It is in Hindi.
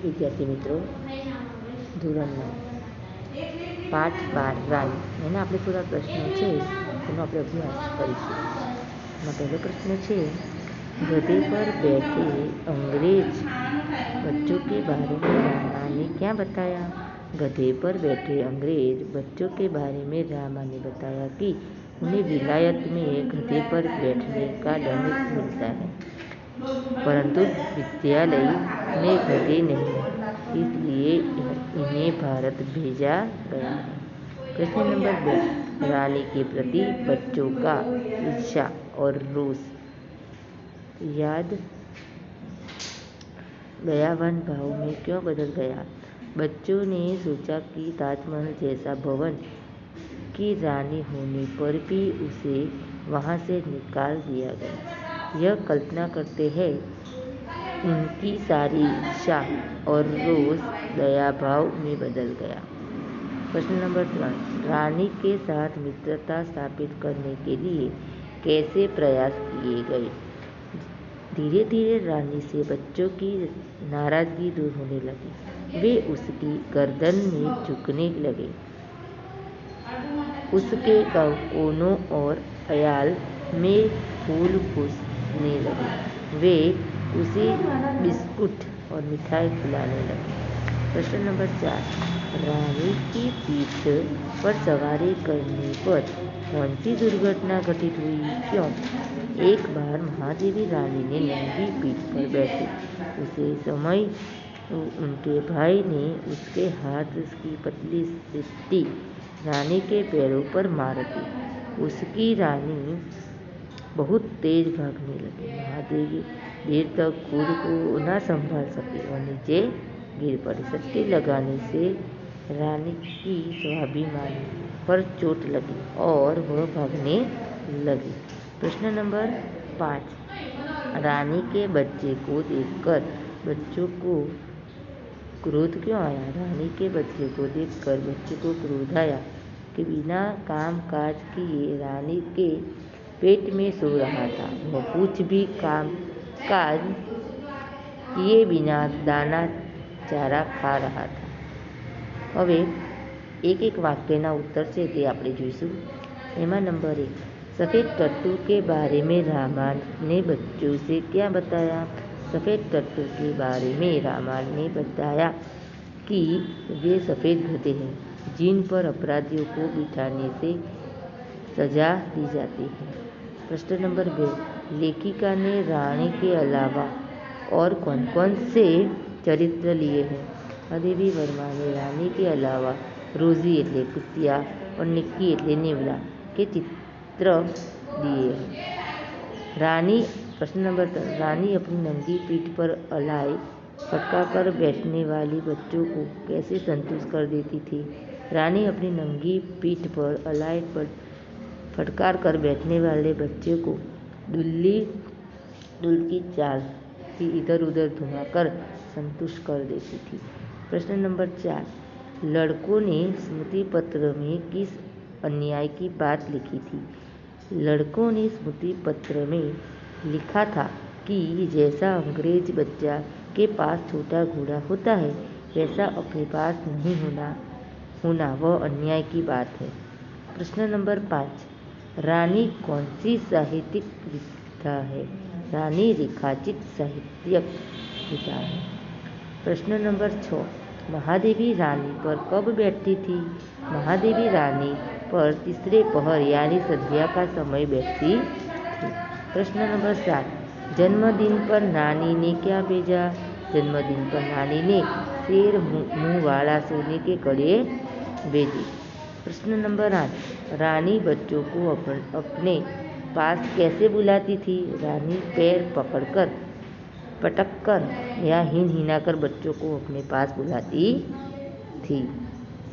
विद्यार्थी मित्रों, ધોરણ 9 પાઠ 12 રાણી એના આપણે થોડા પ્રશ્નો છે એનો આપણે અભ્યાસ કરીશું. એમાં પહેલો પ્રશ્ન છે, गधे पर बैठे अंग्रेज बच्चों के बारे में रामा ने क्या बताया? गधे पर बैठे अंग्रेज बच्चों के बारे में रामा ने बताया कि उन्हें विलायत में गधे पर बैठने का दंड मिलता है, परंतु विद्यालय में गधे नहीं, इसलिए इन्हें भारत भेजा गया है. प्रश्न नंबर 2, रानी के प्रति बच्चों का ईर्ष्या और रोष याद दयावान भाव में क्यों बदल गया? बच्चों ने सोचा कि ताजमहल जैसा भवन की रानी होने पर भी उसे वहां से निकाल दिया गया. यह कल्पना करते हैं उनकी सारी ईर्ष्या और रोष दयाभाव में बदल गया. प्रश्न नंबर 3, रानी के साथ मित्रता स्थापित करने के लिए कैसे प्रयास किए गए? धीरे धीरे रानी से बच्चों की नाराजगी दूर होने लगी. वे उसकी गर्दन में झुकने लगे, उसके कोनों और अयाल में फूल पूछने लगे. वे उसे बिस्कुट और मिठाई खिलाने लगे. प्रश्न नंबर 4, रानी की पीठ पर सवारी करने पर कौन सी दुर्घटना घटित हुई? क्यों? एक बार महादेवी रानी ने नंगी पीठ पर बैठी. उसे समय उनके भाई ने उसके हाथ की पतली सीटी रानी के पैरों पर मार दी. उसकी रानी बहुत तेज भागने लगी. महादेवी देर तक खुद को न संभाल सकी और नीचे गिर पड़ी. सट्टी लगाने से रानी की स्वाभिमान पर चोट लगी और वह भागने लगी. प्रश्न नंबर 5, रानी के बच्चे को देखकर बच्चों को क्रोध क्यों आया? रानी के बच्चे को देखकर बच्चे को क्रोध आया कि बिना काम काज किए रानी के पेट में सो रहा था. वह कुछ भी काम काज किए बिना दाना चारा खा रहा था. હવે એક વાક્યના ઉત્તર છે તે આપણે જોઈશું. એમાં નંબર 1, सफ़ेद टट्टू के बारे में रामा ने बच्चों से क्या बताया? सफ़ेद टट्टू के बारे में रामा ने बताया कि वे सफ़ेद गधे हैं जिन पर अपराधियों को बिठाने से सजा दी जाती है. प्रश्न नंबर 2, लेखिका ने रानी के अलावा और कौन कौन से चरित्र लिए हैं? महादेवी वर्मा ने रानी के अलावा रोजी एटले कुतिया और निक्की एटले नेवला के चित्र दिए हैं. रानी प्रश्न नंबर 3, रानी अपनी नंगी पीठ पर अलाई फटका कर बैठने वाली बच्चों को कैसे संतुष्ट कर देती थी? रानी अपनी नंगी पीठ पर अलाई पर फटकार कर बैठने वाले बच्चे को दुल की चाल से इधर उधर घुमाकर संतुष्ट कर देती थी. प्रश्न नंबर 4, लड़कों ने स्मृति पत्र में किस अन्याय की बात लिखी थी? लड़कों ने स्मृति पत्र में लिखा था कि जैसा अंग्रेज बच्चा के पास छोटा घोड़ा होता है वैसा अपने पास नहीं होना वह अन्याय की बात है. प्रश्न नंबर 5, रानी कौन सी साहित्यिक विधा है? रानी रेखाचित साहित्यिक विधा है. प्रश्न नंबर 6, महादेवी रानी पर कब बैठती थी? महादेवी रानी पर तीसरे पहर यानी संध्या का समय बैठती थी. प्रश्न नंबर 7, जन्मदिन पर नानी ने क्या भेजा? जन्मदिन पर नानी ने शेर मुंह वाला सोने के कड़े भेजे. प्रश्न नंबर 8, रानी बच्चों को अपने पास कैसे बुलाती थी? रानी पैर पकड़कर पटक कर या हिनहिनाकर बच्चों को अपने पास बुलाती थी.